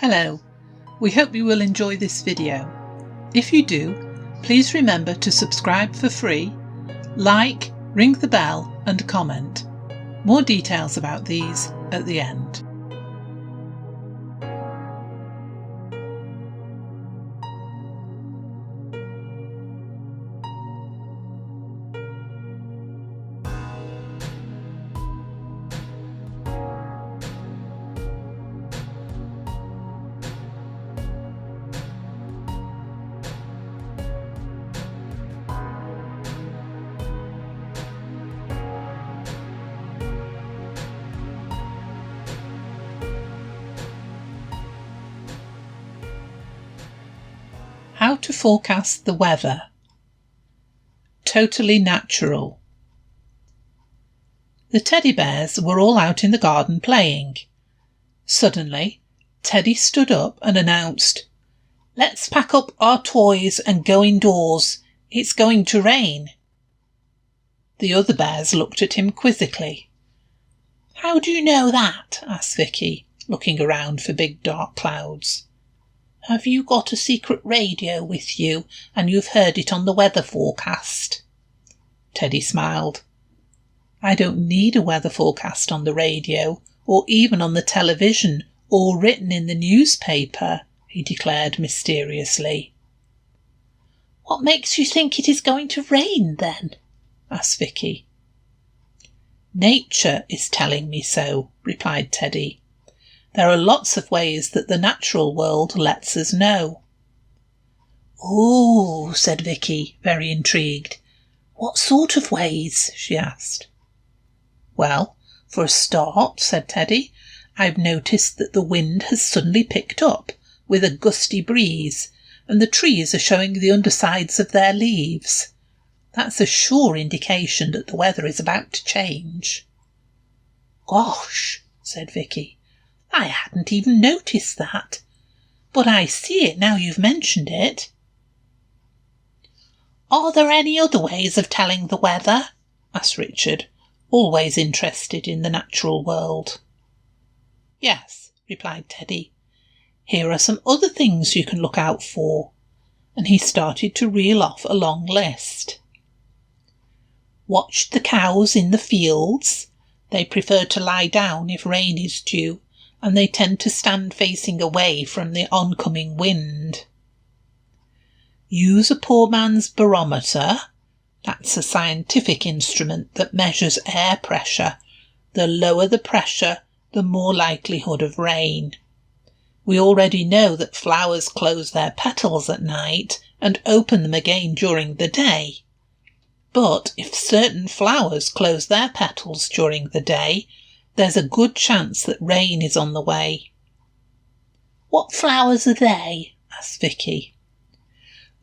Hello, we hope you will enjoy this video. If you do, please remember to subscribe for free, like, ring the bell and comment. More details about these at the end. How to forecast the weather. Totally natural. The teddy bears were all out in the garden playing. Suddenly, Teddy stood up and announced, "Let's pack up our toys and go indoors. It's going to rain." The other bears looked at him quizzically. "How do you know that?" asked Vicky, looking around for big dark clouds. "Have you got a secret radio with you and you've heard it on the weather forecast?" Teddy smiled. "I don't need a weather forecast on the radio or even on the television or written in the newspaper," he declared mysteriously. "What makes you think it is going to rain then?" asked Vicky. "Nature is telling me so," replied Teddy. "There are lots of ways that the natural world lets us know." "Ooh," said Vicky, very intrigued. "What sort of ways?" she asked. "Well, for a start," said Teddy, "I've noticed that the wind has suddenly picked up, with a gusty breeze, and the trees are showing the undersides of their leaves. That's a sure indication that the weather is about to change." "Gosh," said Vicky, "I hadn't even noticed that, but I see it now you've mentioned it." "Are there any other ways of telling the weather?" asked Richard, always interested in the natural world. "Yes," replied Teddy. "Here are some other things you can look out for," and he started to reel off a long list. "Watch the cows in the fields. They prefer to lie down if rain is due, and they tend to stand facing away from the oncoming wind. Use a poor man's barometer. That's a scientific instrument that measures air pressure. The lower the pressure, the more likelihood of rain. We already know that flowers close their petals at night and open them again during the day. But if certain flowers close their petals during the day, there's a good chance that rain is on the way." "What flowers are they?" asked Vicky.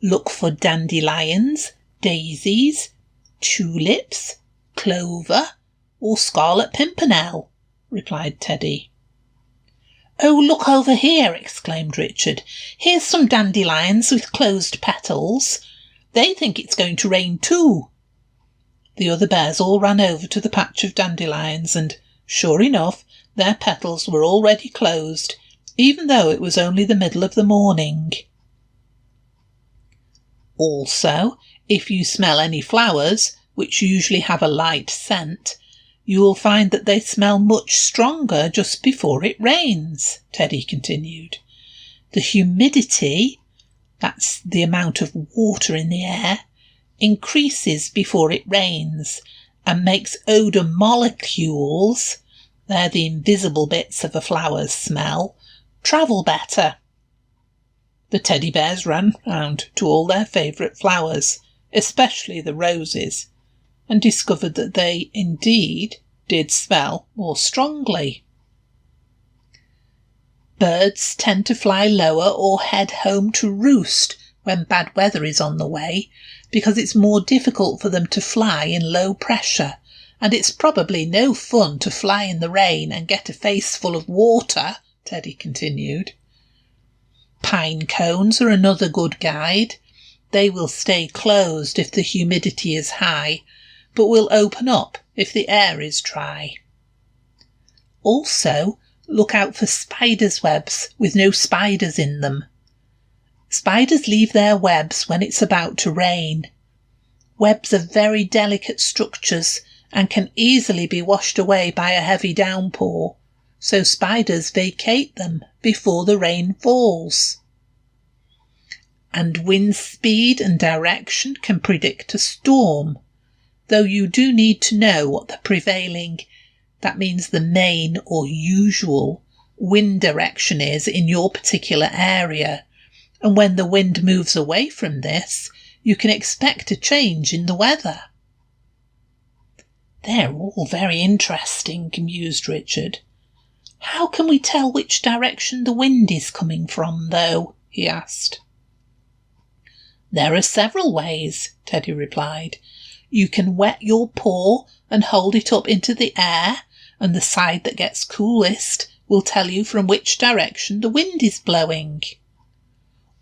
"Look for dandelions, daisies, tulips, clover, or scarlet pimpernel," replied Teddy. "Oh, look over here," exclaimed Richard. "Here's some dandelions with closed petals. They think it's going to rain too." The other bears all ran over to the patch of dandelions and, sure enough, their petals were already closed, even though it was only the middle of the morning. Also, if you smell any flowers, which usually have a light scent, you will find that they smell much stronger just before it rains," Teddy continued. "The humidity, that's the amount of water in the air, increases before it rains and makes odour molecules, they're the invisible bits of a flower's smell, travel better." The teddy bears ran round to all their favourite flowers, especially the roses, and discovered that they indeed did smell more strongly. Birds tend to fly lower or head home to roost when bad weather is on the way, because it's more difficult for them to fly in low pressure, and it's probably no fun to fly in the rain and get a face full of water, Teddy continued. Pine cones are another good guide. They will stay closed if the humidity is high, but will open up if the air is dry. Also, look out for spiders' webs with no spiders in them. Spiders leave their webs when it's about to rain. Webs are very delicate structures and can easily be washed away by a heavy downpour, so spiders vacate them before the rain falls. And wind speed and direction can predict a storm, though you do need to know what the prevailing, that means the main or usual, wind direction is in your particular area, and when the wind moves away from this, you can expect a change in the weather. They're all very interesting, mused Richard. How can we tell which direction the wind is coming from, though? He asked. There are several ways, Teddy replied. You can wet your paw and hold it up into the air, and the side that gets coolest will tell you from which direction the wind is blowing.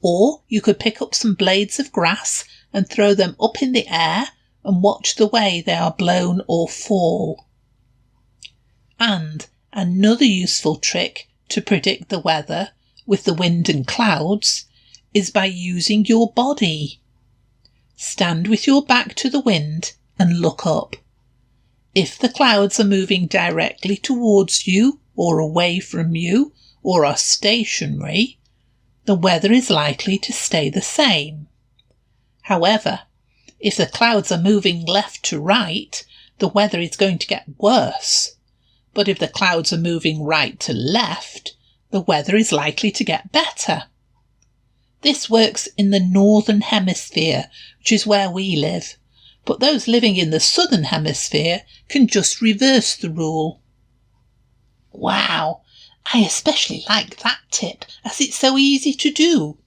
Or you could pick up some blades of grass and throw them up in the air and watch the way they are blown or fall. And another useful trick to predict the weather with the wind and clouds is by using your body. Stand with your back to the wind and look up. If the clouds are moving directly towards you or away from you or are stationary, the weather is likely to stay the same. However, if the clouds are moving left to right, the weather is going to get worse. But if the clouds are moving right to left, the weather is likely to get better. This works in the northern hemisphere, which is where we live, but those living in the southern hemisphere can just reverse the rule. Wow, I especially like that tip, as it's so easy to do,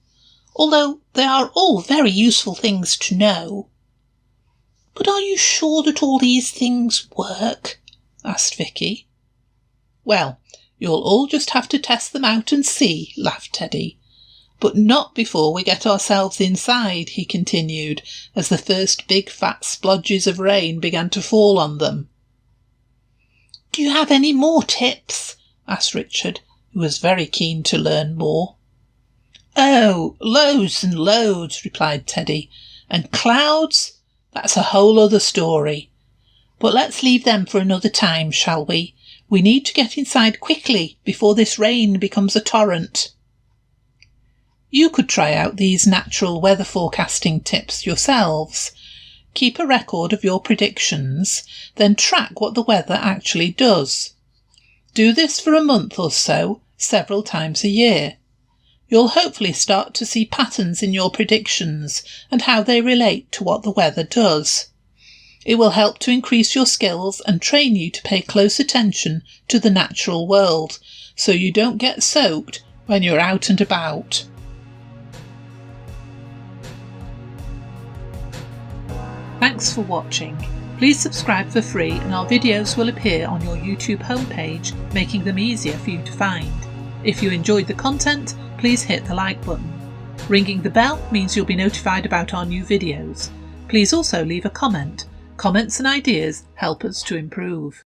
although they are all very useful things to know. But are you sure that all these things work? Asked Vicky. Well, you'll all just have to test them out and see, laughed Teddy. But not before we get ourselves inside, he continued, as the first big fat splodges of rain began to fall on them. Do you have any more tips? Asked Richard, who was very keen to learn more. Oh, loads and loads, replied Teddy. And clouds? That's a whole other story. But let's leave them for another time, shall we? We need to get inside quickly before this rain becomes a torrent. You could try out these natural weather forecasting tips yourselves. Keep a record of your predictions, then track what the weather actually does. Do this for a month or so, several times a year. You'll hopefully start to see patterns in your predictions and how they relate to what the weather does. It will help to increase your skills and train you to pay close attention to the natural world, so you don't get soaked when you're out and about. Thanks for watching. Please subscribe for free and our videos will appear on your YouTube homepage, making them easier for you to find. If you enjoyed the content, please hit the like button. Ringing the bell means you'll be notified about our new videos. Please also leave a comment. Comments and ideas help us to improve.